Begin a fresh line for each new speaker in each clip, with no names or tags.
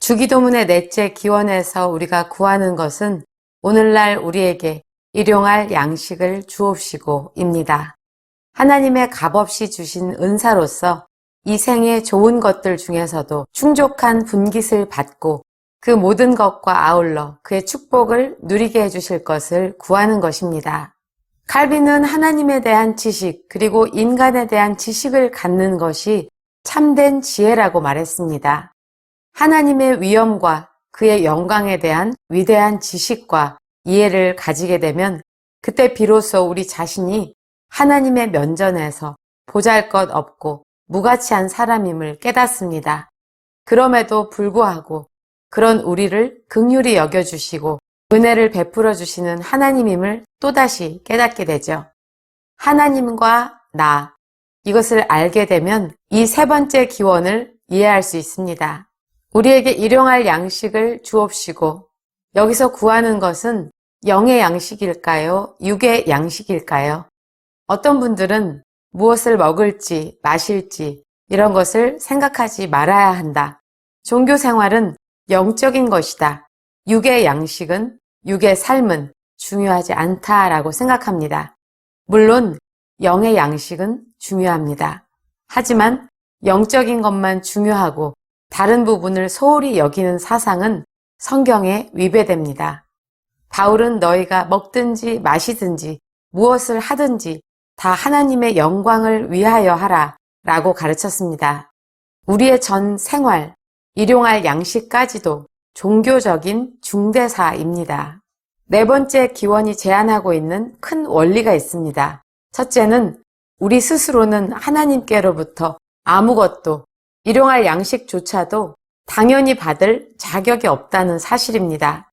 주기도문의 넷째 기원에서 우리가 구하는 것은 오늘날 우리에게 일용할 양식을 주옵시고입니다. 하나님의 값없이 주신 은사로서 이 생의 좋은 것들 중에서도 충족한 분깃을 받고 그 모든 것과 아울러 그의 축복을 누리게 해주실 것을 구하는 것입니다. 칼빈은 하나님에 대한 지식 그리고 인간에 대한 지식을 갖는 것이 참된 지혜라고 말했습니다. 하나님의 위엄과 그의 영광에 대한 위대한 지식과 이해를 가지게 되면 그때 비로소 우리 자신이 하나님의 면전에서 보잘것없고 무가치한 사람임을 깨닫습니다. 그럼에도 불구하고 그런 우리를 긍휼히 여겨주시고 은혜를 베풀어 주시는 하나님임을 또다시 깨닫게 되죠. 하나님과 나, 이것을 알게 되면 이 세 번째 기원을 이해할 수 있습니다. 우리에게 일용할 양식을 주옵시고, 여기서 구하는 것은 영의 양식일까요? 육의 양식일까요? 어떤 분들은 무엇을 먹을지, 마실지 이런 것을 생각하지 말아야 한다. 종교 생활은 영적인 것이다. 육의 양식은, 육의 삶은 중요하지 않다라고 생각합니다. 물론 영의 양식은 중요합니다. 하지만 영적인 것만 중요하고 다른 부분을 소홀히 여기는 사상은 성경에 위배됩니다. 바울은 너희가 먹든지 마시든지 무엇을 하든지 다 하나님의 영광을 위하여 하라 라고 가르쳤습니다. 우리의 전 생활, 일용할 양식까지도 종교적인 중대사입니다. 네 번째 기원이 제안하고 있는 큰 원리가 있습니다. 첫째는 우리 스스로는 하나님께로부터 아무것도 일용할 양식조차도 당연히 받을 자격이 없다는 사실입니다.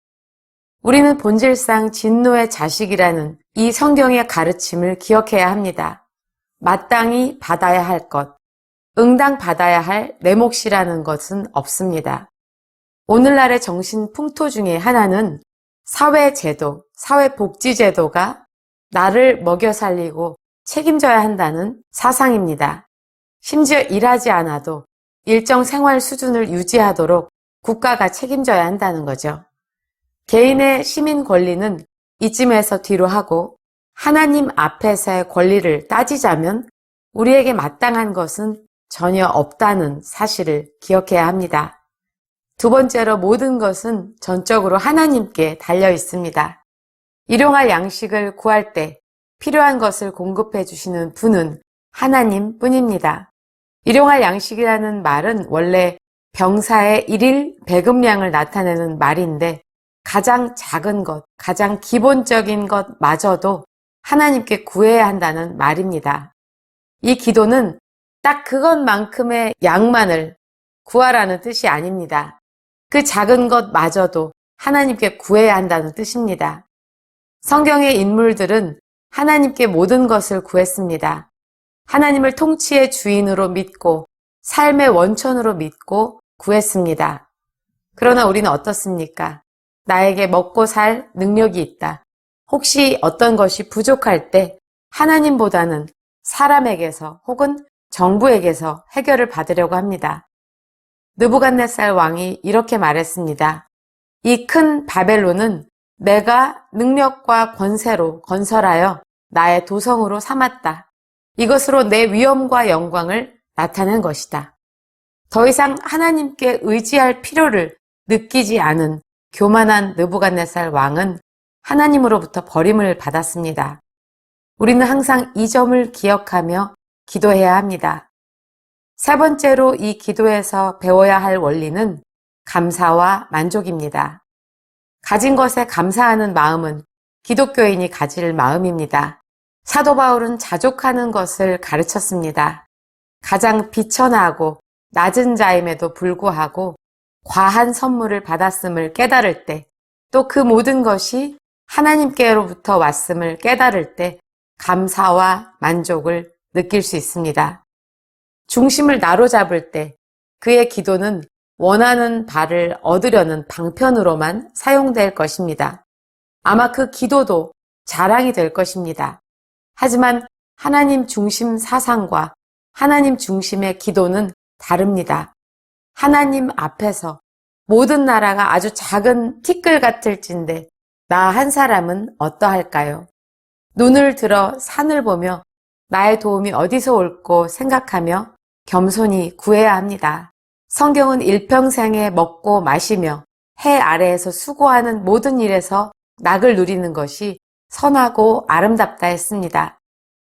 우리는 본질상 진노의 자식이라는 이 성경의 가르침을 기억해야 합니다. 마땅히 받아야 할 것, 응당 받아야 할 내 몫이라는 것은 없습니다. 오늘날의 정신 풍토 중에 하나는 사회제도, 사회복지제도가 나를 먹여 살리고 책임져야 한다는 사상입니다. 심지어 일하지 않아도 일정 생활 수준을 유지하도록 국가가 책임져야 한다는 거죠. 개인의 시민 권리는 이쯤에서 뒤로 하고 하나님 앞에서의 권리를 따지자면 우리에게 마땅한 것은 전혀 없다는 사실을 기억해야 합니다. 두 번째로 모든 것은 전적으로 하나님께 달려 있습니다. 일용할 양식을 구할 때 필요한 것을 공급해 주시는 분은 하나님 뿐입니다. 일용할 양식이라는 말은 원래 병사의 일일 배급량을 나타내는 말인데 가장 작은 것, 가장 기본적인 것마저도 하나님께 구해야 한다는 말입니다. 이 기도는 딱 그것만큼의 양만을 구하라는 뜻이 아닙니다. 그 작은 것마저도 하나님께 구해야 한다는 뜻입니다. 성경의 인물들은 하나님께 모든 것을 구했습니다. 하나님을 통치의 주인으로 믿고 삶의 원천으로 믿고 구했습니다. 그러나 우리는 어떻습니까? 나에게 먹고 살 능력이 있다. 혹시 어떤 것이 부족할 때 하나님보다는 사람에게서 혹은 정부에게서 해결을 받으려고 합니다. 느부갓네살 왕이 이렇게 말했습니다. 이 큰 바벨론은 내가 능력과 권세로 건설하여 나의 도성으로 삼았다. 이것으로 내 위엄과 영광을 나타낸 것이다. 더 이상 하나님께 의지할 필요를 느끼지 않은 교만한 느부갓네살 왕은 하나님으로부터 버림을 받았습니다. 우리는 항상 이 점을 기억하며 기도해야 합니다. 세 번째로 이 기도에서 배워야 할 원리는 감사와 만족입니다. 가진 것에 감사하는 마음은 기독교인이 가질 마음입니다. 사도 바울은 자족하는 것을 가르쳤습니다. 가장 비천하고 낮은 자임에도 불구하고 과한 선물을 받았음을 깨달을 때, 또 그 모든 것이 하나님께로부터 왔음을 깨달을 때 감사와 만족을 느낄 수 있습니다. 중심을 나로 잡을 때 그의 기도는 원하는 바를 얻으려는 방편으로만 사용될 것입니다. 아마 그 기도도 자랑이 될 것입니다. 하지만 하나님 중심 사상과 하나님 중심의 기도는 다릅니다. 하나님 앞에서 모든 나라가 아주 작은 티끌 같을진데 나 한 사람은 어떠할까요? 눈을 들어 산을 보며 나의 도움이 어디서 올꼬 생각하며 겸손히 구해야 합니다. 성경은 일평생에 먹고 마시며 해 아래에서 수고하는 모든 일에서 낙을 누리는 것이 선하고 아름답다 했습니다.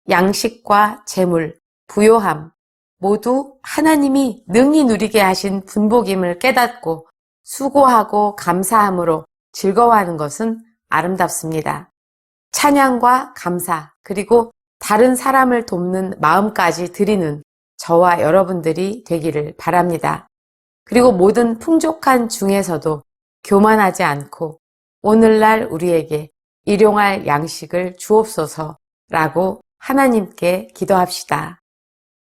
양식과 재물, 부요함 모두 하나님이 능히 누리게 하신 분복임을 깨닫고 수고하고 감사함으로 즐거워하는 것은 아름답습니다. 찬양과 감사 그리고 다른 사람을 돕는 마음까지 드리는 저와 여러분들이 되기를 바랍니다. 그리고 모든 풍족한 중에서도 교만하지 않고 오늘날 우리에게 일용할 양식을 주옵소서라고 하나님께 기도합시다.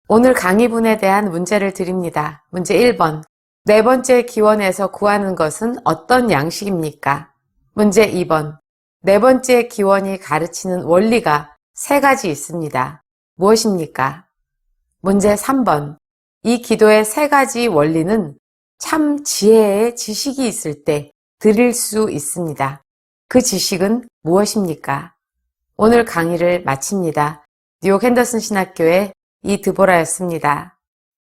오늘 강의분에 대한 문제를 드립니다. 문제 1번. 네 번째 기원에서 구하는 것은 어떤 양식입니까? 문제 2번. 네 번째 기원이 가르치는 원리가 세 가지 있습니다. 무엇입니까? 문제 3번. 이 기도의 세 가지 원리는 참 지혜의 지식이 있을 때 드릴 수 있습니다. 그 지식은 무엇입니까? 오늘 강의를 마칩니다. 뉴욕 핸더슨 신학교의 이드보라였습니다.